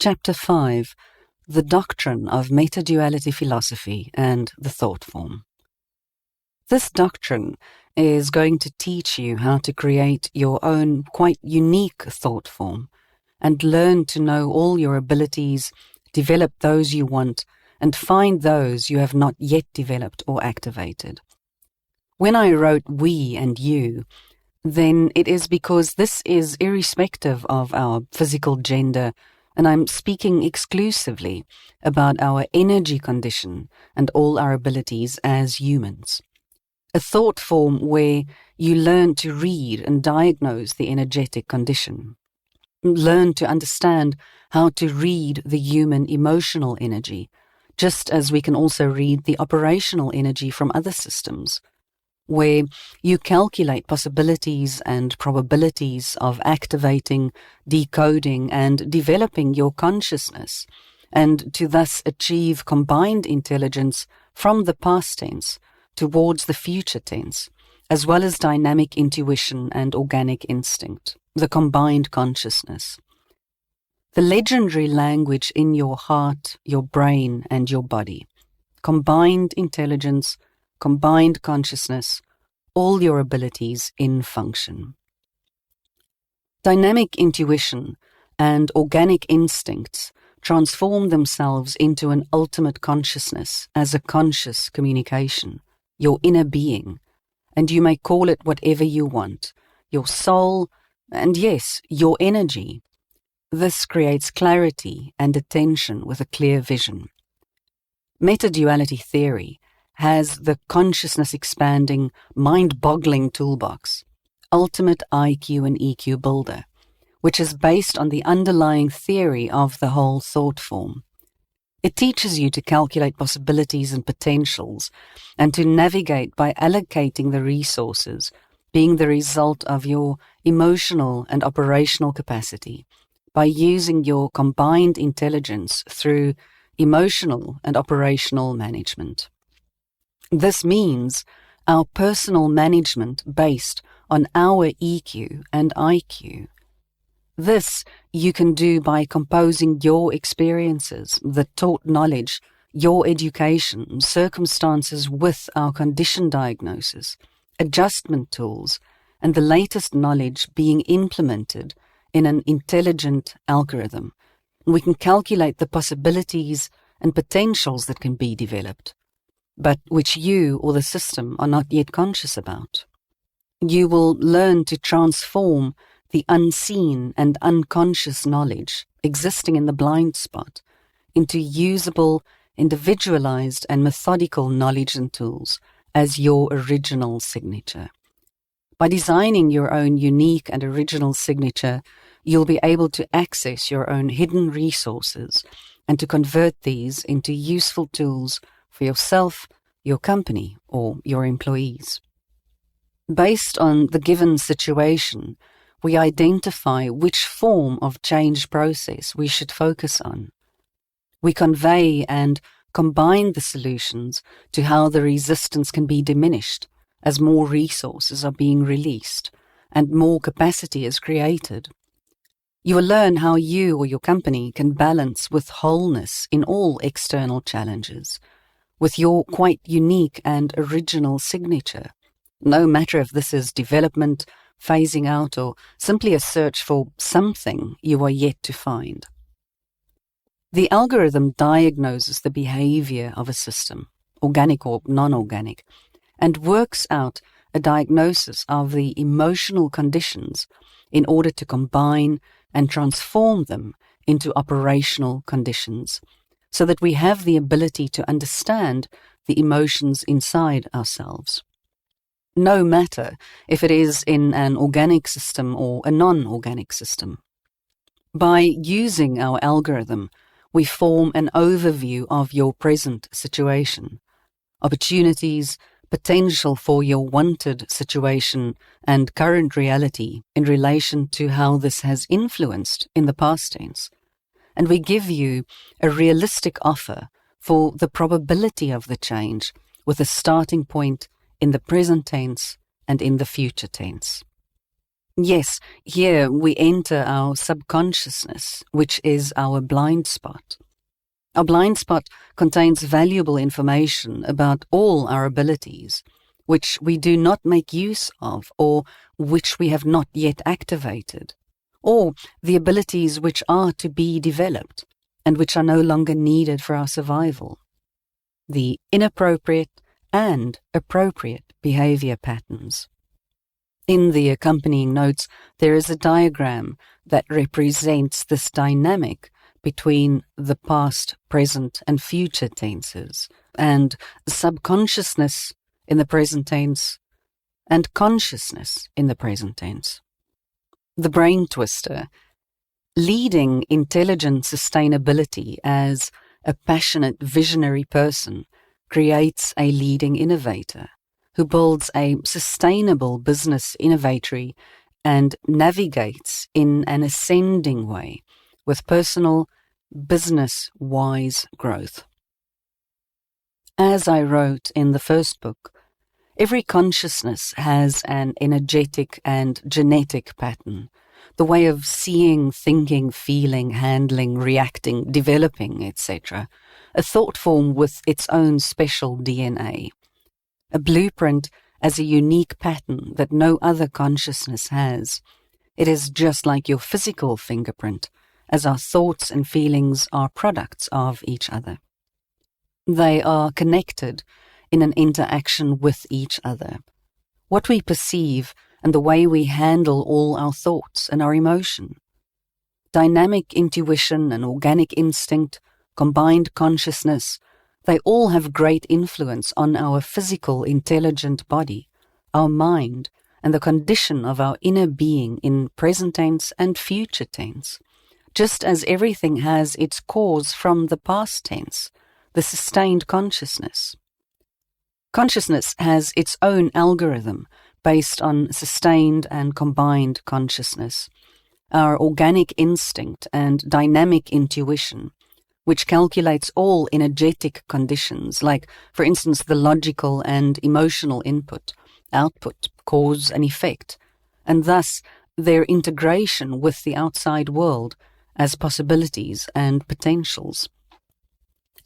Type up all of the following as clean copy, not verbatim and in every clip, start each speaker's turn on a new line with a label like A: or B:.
A: Chapter 5, The Doctrine of Meta Duality Philosophy and the Thought Form. This doctrine is going to teach you how to create your own quite unique thought form and learn to know all your abilities, develop those you want, and find those you have not yet developed or activated. When I wrote we and you, then it is because this is irrespective of our physical gender, and I'm speaking exclusively about our energy condition and all our abilities as humans. A thought form where you learn to read and diagnose the energetic condition. Learn to understand how to read the human emotional energy, just as we can also read the operational energy from other systems, where you calculate possibilities and probabilities of activating, decoding, and developing your consciousness, and to thus achieve combined intelligence from the past tense towards the future tense, as well as dynamic intuition and organic instinct, the combined consciousness. The legendary language in your heart, your brain, and your body. Combined intelligence, combined consciousness, all your abilities in function. Dynamic intuition and organic instincts transform themselves into an ultimate consciousness as a conscious communication, your inner being, and you may call it whatever you want, your soul, and yes, your energy. This creates clarity and attention with a clear vision. Meta duality theory has the consciousness-expanding, mind-boggling toolbox, ultimate IQ and EQ builder, which is based on the underlying theory of the whole thought form. It teaches you to calculate possibilities and potentials and to navigate by allocating the resources, being the result of your emotional and operational capacity, by using your combined intelligence through emotional and operational management. This means our personal management based on our EQ and IQ. This you can do by composing your experiences, the taught knowledge, your education, circumstances with our condition diagnosis, adjustment tools, and the latest knowledge being implemented in an intelligent algorithm. We can calculate the possibilities and potentials that can be developed, but which you or the system are not yet conscious about. You will learn to transform the unseen and unconscious knowledge existing in the blind spot into usable, individualized, and methodical knowledge and tools as your original signature. By designing your own unique and original signature, you'll be able to access your own hidden resources and to convert these into useful tools for yourself, your company, or your employees. Based on the given situation, we identify which form of change process we should focus on. We convey and combine the solutions to how the resistance can be diminished as more resources are being released and more capacity is created. You will learn how you or your company can balance with wholeness in all external challenges, with your quite unique and original signature, no matter if this is development, phasing out, or simply a search for something you are yet to find. The algorithm diagnoses the behavior of a system, organic or non-organic, and works out a diagnosis of the emotional conditions in order to combine and transform them into operational conditions, so that we have the ability to understand the emotions inside ourselves. No matter if it is in an organic system or a non-organic system. By using our algorithm, we form an overview of your present situation, opportunities, potential for your wanted situation, and current reality in relation to how this has influenced in the past tense. And we give you a realistic offer for the probability of the change with a starting point in the present tense and in the future tense. Yes, here we enter our subconsciousness, which is our blind spot. Our blind spot contains valuable information about all our abilities, which we do not make use of or which we have not yet activated, or the abilities which are to be developed and which are no longer needed for our survival. The inappropriate and appropriate behavior patterns. In the accompanying notes, there is a diagram that represents this dynamic between the past, present, and future tenses, and subconsciousness in the present tense, and consciousness in the present tense. The brain twister. Leading intelligent sustainability as a passionate visionary person creates a leading innovator who builds a sustainable business innovatory and navigates in an ascending way with personal, business-wise growth. As I wrote in the first book, every consciousness has an energetic and genetic pattern, the way of seeing, thinking, feeling, handling, reacting, developing, etc., a thought form with its own special DNA. A blueprint as a unique pattern that no other consciousness has. It is just like your physical fingerprint, as our thoughts and feelings are products of each other. They are connected in an interaction with each other. What we perceive and the way we handle all our thoughts and our emotion. Dynamic intuition and organic instinct, combined consciousness, they all have great influence on our physical, intelligent body, our mind, and the condition of our inner being in present tense and future tense, just as everything has its cause from the past tense, the sustained consciousness. Consciousness has its own algorithm based on sustained and combined consciousness, our organic instinct and dynamic intuition, which calculates all energetic conditions, like, for instance, the logical and emotional input, output, cause and effect, and thus their integration with the outside world as possibilities and potentials.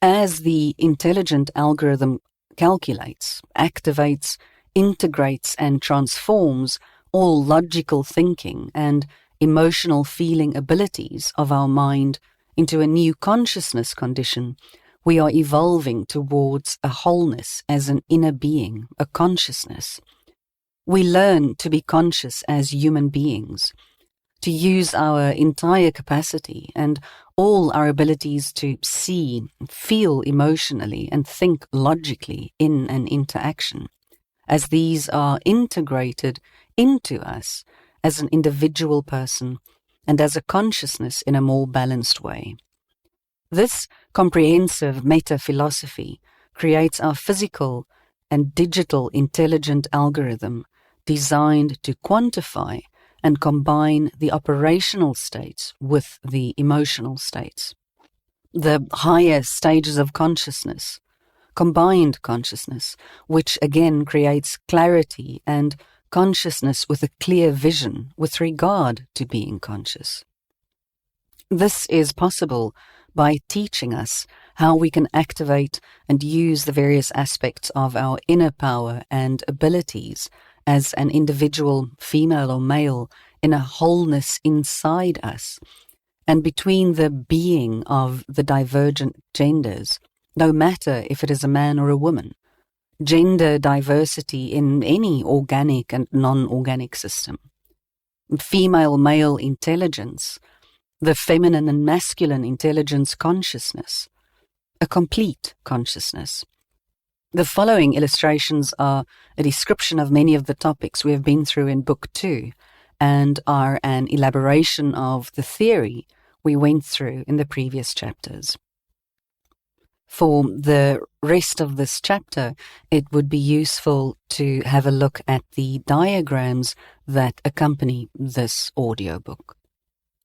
A: As the intelligent algorithm calculates, activates, integrates and transforms all logical thinking and emotional feeling abilities of our mind into a new consciousness condition, we are evolving towards a wholeness as an inner being, a consciousness. We learn to be conscious as human beings, to use our entire capacity and all our abilities to see, feel emotionally, and think logically in an interaction, as these are integrated into us as an individual person and as a consciousness in a more balanced way. This comprehensive meta philosophy creates our physical and digital intelligent algorithm designed to quantify and combine the operational states with the emotional states. The higher stages of consciousness, combined consciousness, which again creates clarity and consciousness with a clear vision with regard to being conscious. This is possible by teaching us how we can activate and use the various aspects of our inner power and abilities as an individual, female or male, in a wholeness inside us and between the being of the divergent genders, no matter if it is a man or a woman. Gender diversity in any organic and non-organic system. Female-male intelligence, the feminine and masculine intelligence consciousness, a complete consciousness. The following illustrations are a description of many of the topics we have been through in Book 2 and are an elaboration of the theory we went through in the previous chapters. For the rest of this chapter, it would be useful to have a look at the diagrams that accompany this audiobook.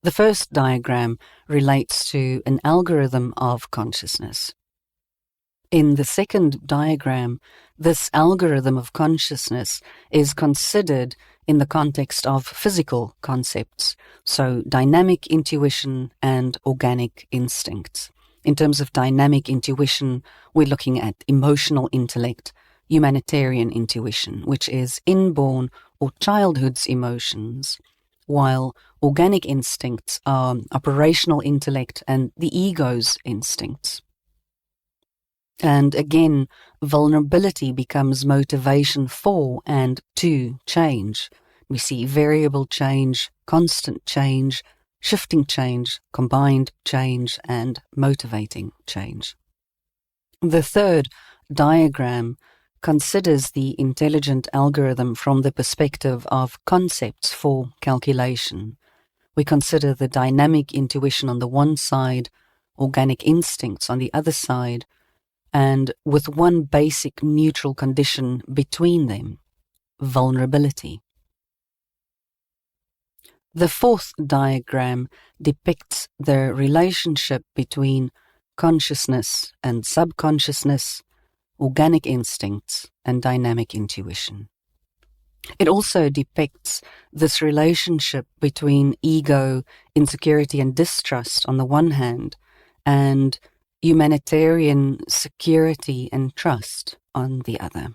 A: The first diagram relates to an algorithm of consciousness. In the second diagram, this algorithm of consciousness is considered in the context of physical concepts, so dynamic intuition and organic instincts. In terms of dynamic intuition, we're looking at emotional intellect, humanitarian intuition, which is inborn or childhood's emotions, while organic instincts are operational intellect and the ego's instincts. And again, vulnerability becomes motivation for and to change. We see variable change, constant change, shifting change, combined change, and motivating change. The third diagram considers the intelligent algorithm from the perspective of concepts for calculation. We consider the dynamic intuition on the one side, organic instincts on the other side, and with one basic neutral condition between them, vulnerability. The fourth diagram depicts the relationship between consciousness and subconsciousness, organic instincts, and dynamic intuition. It also depicts this relationship between ego, insecurity, and distrust on the one hand, and humanitarian security and trust on the other.